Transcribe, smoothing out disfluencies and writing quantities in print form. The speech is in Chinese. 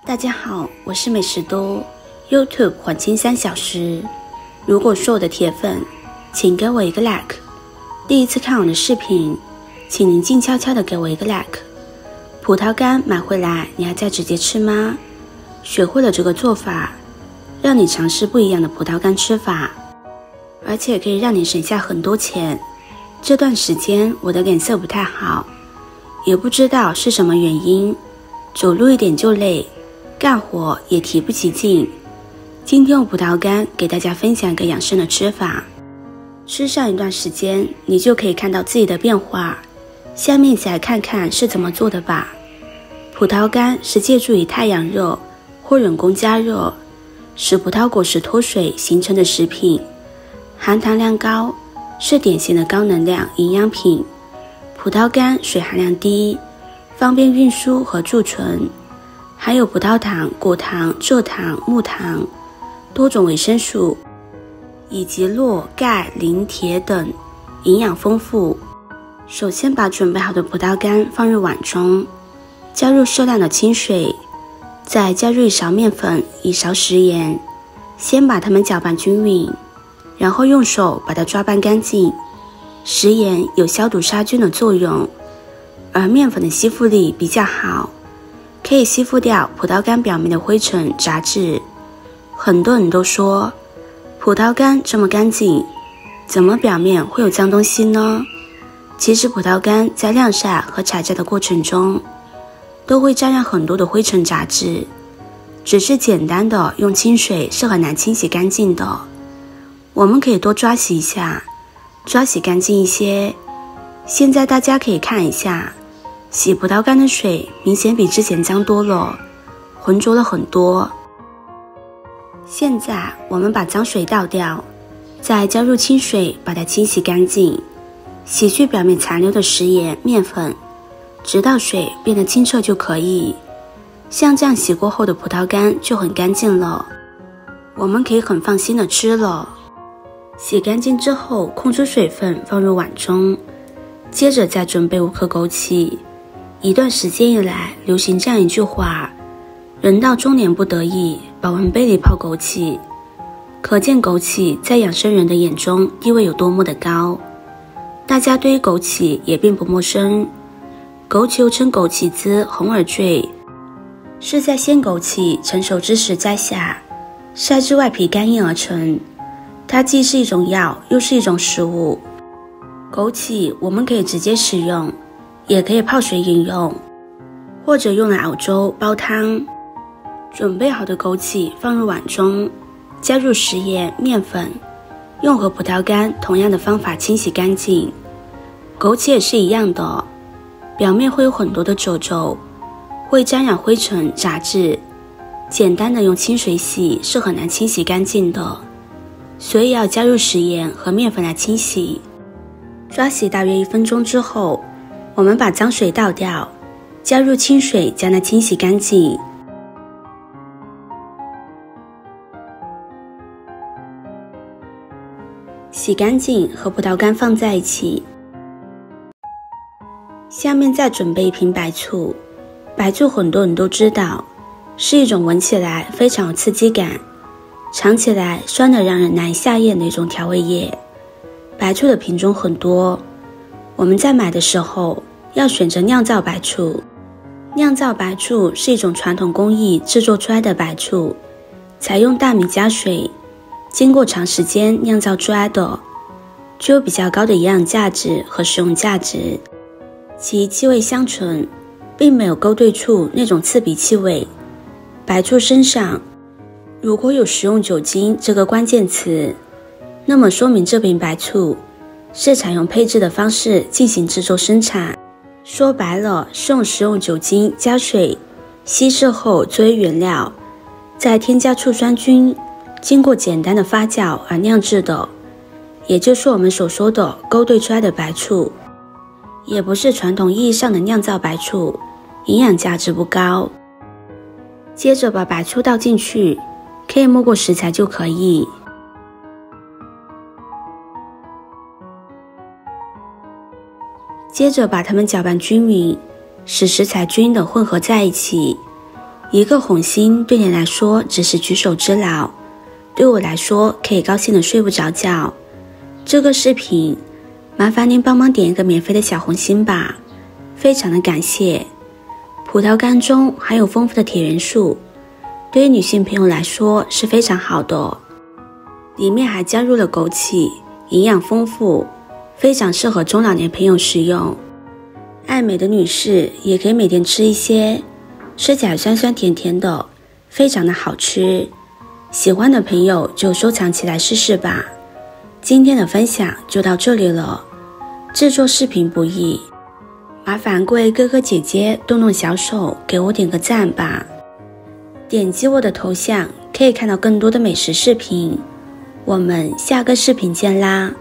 大家好，我是美食多 YouTube 黄金3小时。如果是我的铁粉，请给我一个 like。第一次看我的视频，请您静悄悄的给我一个 like。葡萄干买回来，你还在直接吃吗？学会了这个做法，让你尝试不一样的葡萄干吃法，而且可以让你省下很多钱。这段时间我的脸色不太好，也不知道是什么原因，走路一点就累，干活也提不起劲。今天用葡萄干给大家分享一个养生的吃法，吃上一段时间你就可以看到自己的变化。下面一起来看看是怎么做的吧。葡萄干是借助于太阳热或人工加热，使葡萄果实脱水形成的食品，含糖量高，是典型的高能量营养品。葡萄干水含量低，方便运输和贮存，含有葡萄糖、果糖、蔗糖、木糖、多种维生素以及铬、钙、磷、铁等，营养丰富。首先把准备好的葡萄干放入碗中，加入适量的清水，再加入1勺面粉、1勺食盐，先把它们搅拌均匀，然后用手把它抓拌干净。食盐有消毒杀菌的作用，而面粉的吸附力比较好，可以吸附掉葡萄干表面的灰尘、杂质。很多人都说，葡萄干这么干净，怎么表面会有脏东西呢？其实葡萄干在晾晒和采摘的过程中，都会沾染很多的灰尘杂质，只是简单的用清水是很难清洗干净的。我们可以多抓洗一下，抓洗干净一些。现在大家可以看一下，洗葡萄干的水明显比之前脏多了，浑浊了很多。现在我们把脏水倒掉，再加入清水把它清洗干净，洗去表面残留的食盐、面粉，直到水变得清澈就可以。像这样洗过后的葡萄干就很干净了，我们可以很放心的吃了。洗干净之后控出水分放入碗中，接着再准备5颗枸杞。一段时间以来流行这样一句话，人到中年不得已，保温杯里泡枸杞。可见枸杞在养生人的眼中地位有多么的高。大家对于枸杞也并不陌生，枸杞又称枸杞子、红耳坠，是在鲜枸杞成熟之时摘下，晒至外皮干硬而成。它既是一种药，又是一种食物。枸杞我们可以直接食用，也可以泡水饮用，或者用来熬粥、煲汤。准备好的枸杞放入碗中，加入食盐、面粉，用和葡萄干同样的方法清洗干净。枸杞也是一样的，表面会有很多的皱皱，会沾染灰尘、杂质，简单的用清水洗是很难清洗干净的，所以要加入食盐和面粉来清洗。刷洗大约1分钟之后，我们把脏水倒掉，加入清水将它清洗干净。洗干净和葡萄干放在一起。下面再准备1瓶白醋。白醋很多人都知道，是一种闻起来非常有刺激感，尝起来酸的让人难以下咽的一种调味液。白醋的品种很多，我们在买的时候要选择酿造白醋。酿造白醋是一种传统工艺制作出来的白醋，采用大米加水，经过长时间酿造出来的，具有比较高的营养价值和食用价值，其气味香醇，并没有勾兑醋那种刺鼻气味。白醋身上如果有食用酒精这个关键词，那么说明这瓶白醋是采用配制的方式进行制作生产，说白了是用食用酒精加水稀释后作为原料，再添加醋酸菌，经过简单的发酵而酿制的，也就是我们所说的勾兑出来的白醋，也不是传统意义上的酿造白醋，营养价值不高。接着把白醋倒进去，可以没过食材就可以。接着把它们搅拌均匀，使食材均匀的混合在一起。一个红心对你来说只是举手之劳，对我来说可以高兴的睡不着觉。这个视频麻烦您帮忙点一个免费的小红心吧，非常的感谢。葡萄干中含有丰富的铁元素，对于女性朋友来说是非常好的，里面还加入了枸杞，营养丰富，非常适合中老年朋友食用。爱美的女士也可以每天吃一些，吃起来酸酸甜甜的，非常的好吃。喜欢的朋友就收藏起来试试吧。今天的分享就到这里了，制作视频不易，麻烦各位哥哥姐姐动动小手给我点个赞吧。点击我的头像可以看到更多的美食视频，我们下个视频见啦。